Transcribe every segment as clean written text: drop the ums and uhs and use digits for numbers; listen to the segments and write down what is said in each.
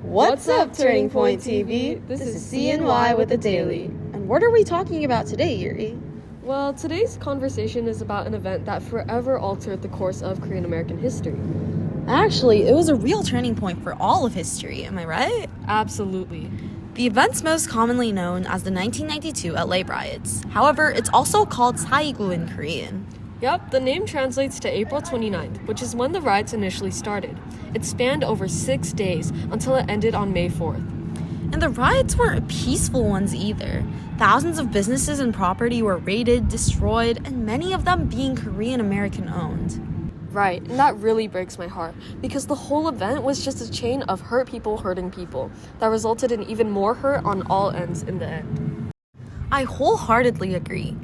What's up, Turning Point TV? This is CNY with the Daily. And what are we talking about today, Yuri? Well, today's conversation is about an event that forever altered the course of Korean American history. Actually, it was a real turning point for all of history, am I right? Absolutely. The event's most commonly known as the 1992 LA riots. However, it's also called Saigu in Korean. Yep, the name translates to April 29th, which is when the riots initially started. It spanned over 6 days until it ended on May 4th. And the riots weren't peaceful ones either. Thousands of businesses and property were raided, destroyed, and many of them being Korean American owned. Right, and that really breaks my heart, because the whole event was just a chain of hurt people hurting people that resulted in even more hurt on all ends in the end. I wholeheartedly agree.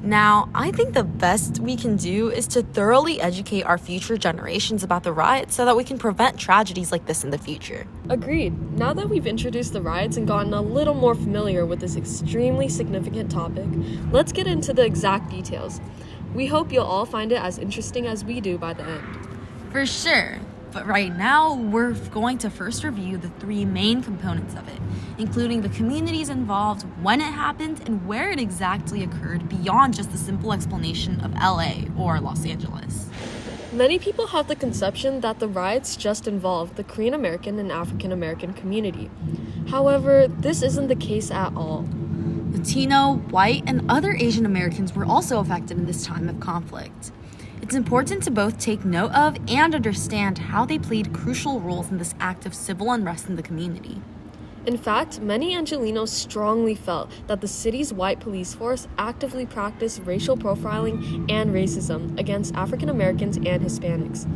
Now, I think the best we can do is to thoroughly educate our future generations about the riots so that we can prevent tragedies like this in the future. Agreed. Now that we've introduced the riots and gotten a little more familiar with this extremely significant topic, let's get into the exact details. We hope you'll all find it as interesting as we do by the end. For sure. But right now, we're going to first review the three main components of it, including the communities involved, when it happened, and where it exactly occurred beyond just the simple explanation of LA or Los Angeles. Many people have the conception that the riots just involved the Korean American and African American community. However, this isn't the case at all. Latino, white, and other Asian Americans were also affected in this time of conflict. It's important to both take note of and understand how they played crucial roles in this act of civil unrest in the community. In fact, many Angelenos strongly felt that the city's white police force actively practiced racial profiling and racism against African Americans and Hispanics.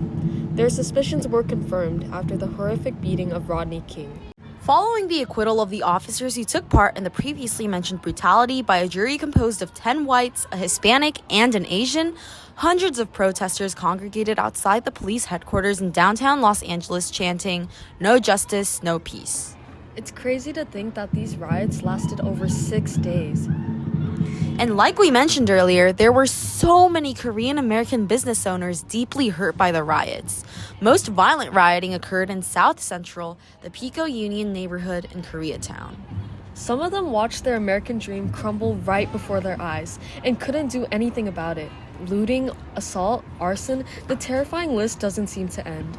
Their suspicions were confirmed after the horrific beating of Rodney King. Following the acquittal of the officers who took part in the previously mentioned brutality by a jury composed of 10 whites, a Hispanic, and an Asian, hundreds of protesters congregated outside the police headquarters in downtown Los Angeles chanting, "No justice, no peace." It's crazy to think that these riots lasted over 6 days. And like we mentioned earlier, there were so many Korean American business owners deeply hurt by the riots. Most violent rioting occurred in South Central, the Pico Union neighborhood in Koreatown. Some of them watched their American dream crumble right before their eyes and couldn't do anything about it. Looting, assault, arson, the terrifying list doesn't seem to end.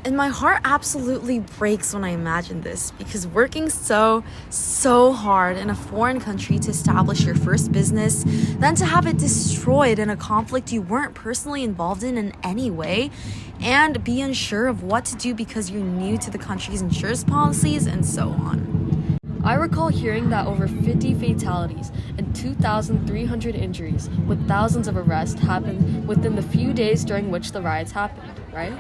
And my heart absolutely breaks when I imagine this, because working so hard in a foreign country to establish your first business, then to have it destroyed in a conflict you weren't personally involved in any way, and be unsure of what to do because you're new to the country's insurance policies, and so on. I recall hearing that over 50 fatalities and 2,300 injuries, with thousands of arrests, happened within the few days during which the riots happened, right?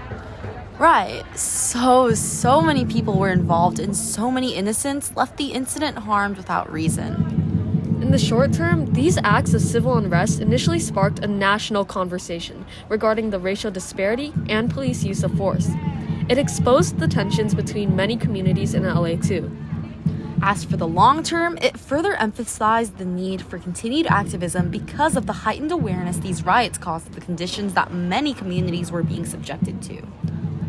Right. So many people were involved and so many innocents left the incident harmed without reason. In the short term, these acts of civil unrest initially sparked a national conversation regarding the racial disparity and police use of force. It exposed the tensions between many communities in LA too. As for the long term, it further emphasized the need for continued activism because of the heightened awareness these riots caused of the conditions that many communities were being subjected to.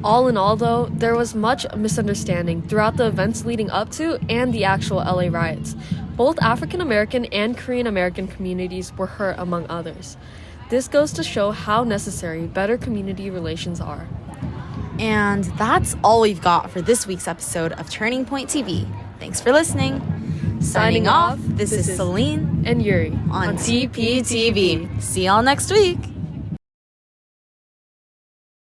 All in all, though, there was much misunderstanding throughout the events leading up to and the actual LA riots. Both African American and Korean American communities were hurt, among others. This goes to show how necessary better community relations are. And that's all we've got for this week's episode of Turning Point TV. Thanks for listening. Signing off, this is Celine and Yuri on TPTV. See y'all next week.